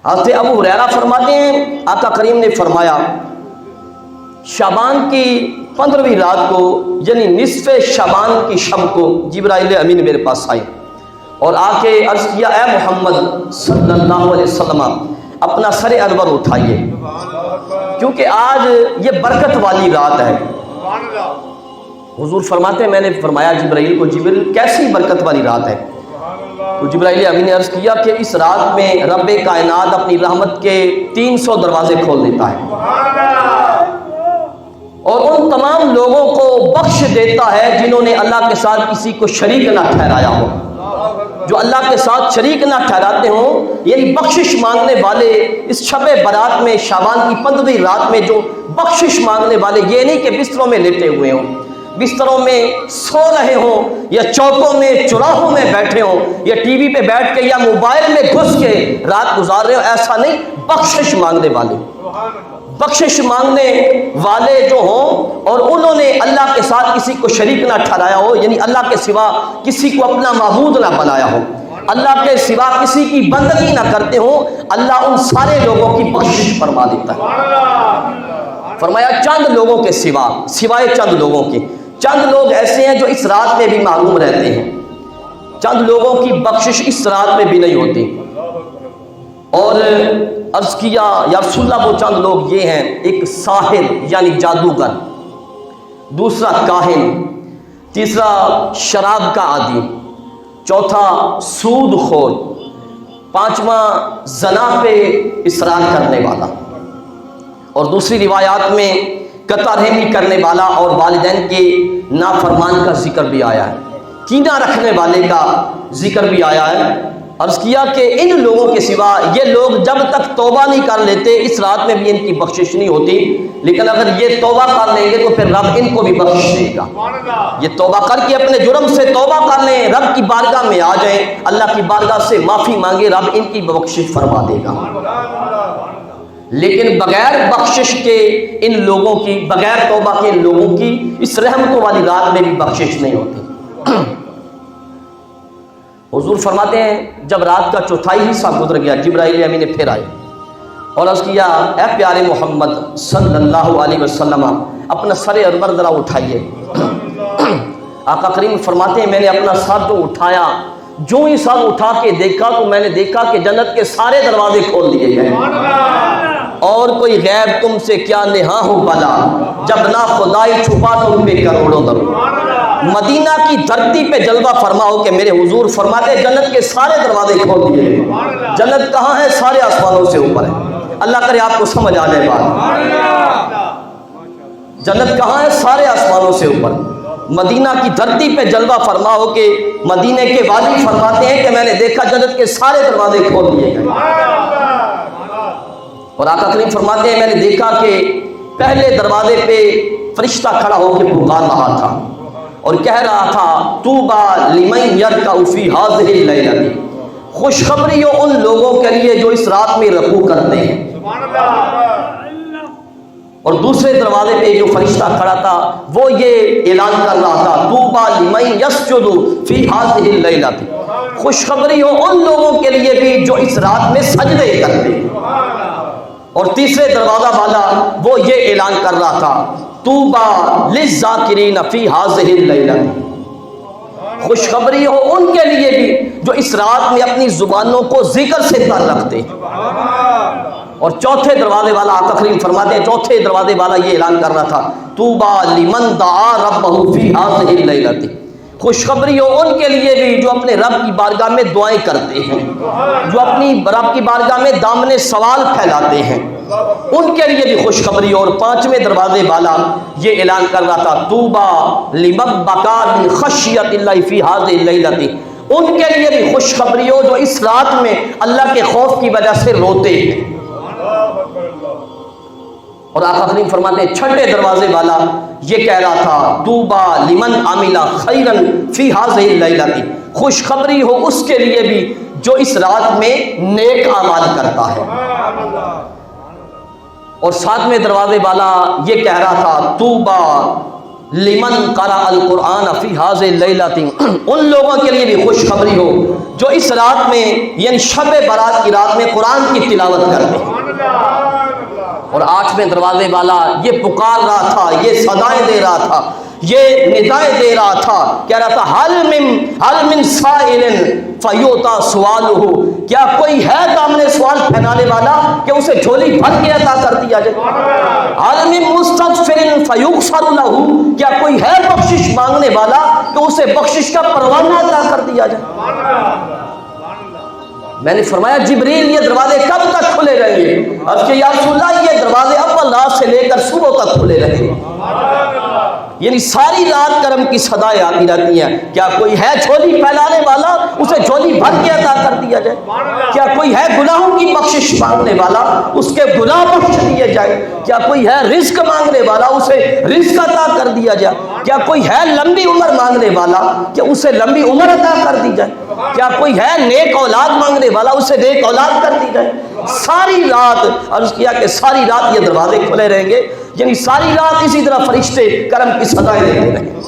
حضرت ابو ہریرہ فرماتے ہیں آقا کریم نے فرمایا شعبان کی 15ویں رات کو یعنی نصف شعبان کی شب کو جبرائیل امین میرے پاس آئے اور آ کے عرض کیا اے محمد صلی اللہ علیہ وسلم اپنا سر انور اٹھائیے کیونکہ آج یہ برکت والی رات ہے۔ حضور فرماتے ہیں میں نے فرمایا جبرائیل کو جبرائیل کیسی برکت والی رات ہے؟ تو جبرائیل امین نے عرض کیا کہ اس رات میں رب کائنات اپنی رحمت کے 300 دروازے کھول دیتا ہے اور ان تمام لوگوں کو بخش دیتا ہے جنہوں نے اللہ کے ساتھ کسی کو شریک نہ ٹھہرایا ہو۔ جو اللہ کے ساتھ شریک نہ ٹھہراتے ہوں یعنی بخشش مانگنے والے اس شب برات میں شعبان کی 15ویں رات میں جو بخشش مانگنے والے، یہ نہیں کہ بستروں میں لیٹے ہوئے ہوں، بستروں میں سو رہے ہوں یا چوکوں میں چوراہوں میں بیٹھے ہوں یا ٹی وی پہ بیٹھ کے یا موبائل میں گھس کے رات گزار رہے ہوں، ایسا نہیں۔ بخشش مانگنے والے، بخشش مانگنے والے جو ہوں اور انہوں نے اللہ کے ساتھ کسی کو شریک نہ ٹھہرایا ہو، یعنی اللہ کے سوا کسی کو اپنا معبود نہ بنایا ہو، اللہ کے سوا کسی کی بندگی نہ کرتے ہوں، اللہ ان سارے لوگوں کی بخشش فرما دیتا ہے۔ فرمایا چند لوگوں کے سوائے چند لوگوں کے، چند لوگ ایسے ہیں جو اس رات میں بھی معلوم رہتے ہیں، چند لوگوں کی بخشش اس رات میں بھی نہیں ہوتی۔ اور عرض کیا یا رسول اللہ وہ چند لوگ یہ ہیں، ایک ساحر یعنی جادوگر، دوسرا کاہن، تیسرا شراب کا عادی، چوتھا سود خور، پانچواں زنا پہ اصرار کرنے والا، اور دوسری روایات میں قطع رحمی کرنے والا اور والدین کے نافرمان کا ذکر بھی آیا ہے، کینہ رکھنے والے کا ذکر بھی آیا ہے۔ عرض کیا کہ ان لوگوں کے سوا یہ لوگ جب تک توبہ نہیں کر لیتے اس رات میں بھی ان کی بخشش نہیں ہوتی، لیکن اگر یہ توبہ کر لیں گے تو پھر رب ان کو بھی بخش دے گا۔ یہ توبہ کر کے اپنے جرم سے توبہ کر لیں، رب کی بارگاہ میں آ جائیں، اللہ کی بارگاہ سے معافی مانگے، رب ان کی بخشش فرما دے گا۔ لیکن بغیر بخشش کے ان لوگوں کی، بغیر توبہ کے ان لوگوں کی اس رحمتوں والی رات میں بھی بخشش نہیں ہوتی۔ حضور فرماتے ہیں جب رات کا چوتھائی حصہ گزر گیا جبرائیل امین نے پھر آئے اور عرض کیا اے پیارے محمد صلی اللہ علیہ وسلم اپنا سر انور ذرا اٹھائیے۔ آقا کریم فرماتے ہیں میں نے اپنا سر جو اٹھایا، جو ہی سر اٹھا کے دیکھا تو میں نے دیکھا کہ جنت کے سارے دروازے کھول دیے گئے، اور کوئی غیب تم سے کیا نہا ہو بلا، جب نہ خدائی چھپا تم پہ کروڑوں درو۔ مدینہ کی دھرتی پہ جلوہ فرما ہو کہ میرے حضور فرماتے جنت کے سارے دروازے کھول دیے گئے۔ جنت کہاں ہے؟ سارے آسمانوں سے اوپر ہے۔ اللہ کرے آپ کو سمجھ آ جائے بات۔ جنت کہاں ہے؟ سارے آسمانوں سے اوپر۔ مدینہ کی دھرتی پہ جلوہ فرما ہو کہ مدینے کے والی فرماتے ہیں کہ میں نے دیکھا جنت کے سارے دروازے کھول دیے گئے، اور آقا کریم فرماتے ہیں میں نے دیکھا کہ پہلے دروازے پہ فرشتہ کھڑا ہو کے پکار رہا تھا اور کہہ رہا تھا طوبیٰ لمن یرکع فی ہذہ اللیلۃ، خوشخبری ہو ان لوگوں کے لیے جو اس رات میں رکوع کرتے ہیں۔ اور دوسرے دروازے پہ جو فرشتہ کھڑا تھا وہ یہ اعلان کر رہا تھا طوبیٰ لمن یسجد فی ہذہ اللیلۃ، خوشخبری ہو ان لوگوں کے لیے بھی جو اس رات میں سجدے کرتے ہیں۔ اور تیسرے دروازہ والا وہ یہ اعلان کر رہا تھا طوبیٰ للذاکرین فی ہذہ اللیلۃ، خوشخبری ہو ان کے لیے بھی جو اس رات میں اپنی زبانوں کو ذکر سے تر رکھتے ہیں۔ اور چوتھے دروازے والا آقا کریم فرماتے ہیں چوتھے دروازے والا یہ اعلان کر رہا تھا طوبیٰ لمن دعا ربہ فی ہذہ اللیلۃ، خوشخبری ہو ان کے لیے بھی جو اپنے رب کی بارگاہ میں دعائیں کرتے ہیں، جو اپنی رب کی بارگاہ میں دامن سوال پھیلاتے ہیں، ان کے لیے بھی خوشخبری ہو۔ اور پانچویں دروازے والا یہ اعلان کر رہا تھا طوبیٰ لمن بکا من خشیۃ اللہ فی ہذہ اللیلۃ، ان کے لیے بھی خوشخبری ہو جو اس رات میں اللہ کے خوف کی وجہ سے روتے ہیں۔ اور آقا کریم فرماتے ہیں چھٹے دروازے والا یہ کہہ رہا تھا طوبیٰ لمن عمل خیرا فی ہذہ اللیلۃ، خوشخبری ہو اس کے لیے بھی جو اس رات میں نیک اعمال کرتا ہے۔ اور ساتویں دروازے والا یہ کہہ رہا تھا طوبیٰ لمن قرأ القرآن فی ہذہ لیلۃ، ان لوگوں کے لیے بھی خوشخبری ہو جو اس رات میں یعنی شب برات کی رات میں قرآن کی تلاوت کرتے ہیں۔ اور 8ویں دروازے والا یہ پکار رہا تھا، یہ صدائیں دے رہا تھا، یہ ندائیں دے رہا تھا، کہہ رہا تھا حل من سائل فیعطی سؤالہ، کیا کوئی ہے دامن سوال پھیلانے والا کہ اسے جھولی بھر کے عطا کر دیا جائے؟ حل من مستغفر فیغفر لہ، کیا کوئی ہے بخشش مانگنے والا کہ اسے بخشش کا پروانہ عطا کر دیا جائے؟ میں نے فرمایا جبریل یہ دروازے کب تک کھلے رہیں گے؟ عرض کہ یا رسول اللہ یہ دروازے اول رات سے لے کر صبح تک کھلے رہیں گے، یعنی ساری رات کرم کی صدائیں آتی رہتی ہیں۔ کیا کوئی ہے جھولی پھیلانے والا اسے جھولی بھر کے عطا کر دیا جائے؟ کیا کوئی ہے گناہوں کی بخشش مانگنے والا اس کے گناہ بخش دیے جائے؟ کیا کوئی ہے رزق مانگنے والا اسے رزق عطا کر دیا جائے؟ کیا کوئی ہے لمبی عمر مانگنے والا کہ اسے لمبی عمر عطا کر دی جائے؟ کیا کوئی ہے نیک اولاد مانگنے والا اسے نیک اولاد کر دی جائے؟ ساری رات عرض کیا کہ ساری رات یہ دروازے کھلے رہیں گے، یعنی ساری رات اسی طرح فرشتے کرم کی صدائیں دیتے رہیں گے۔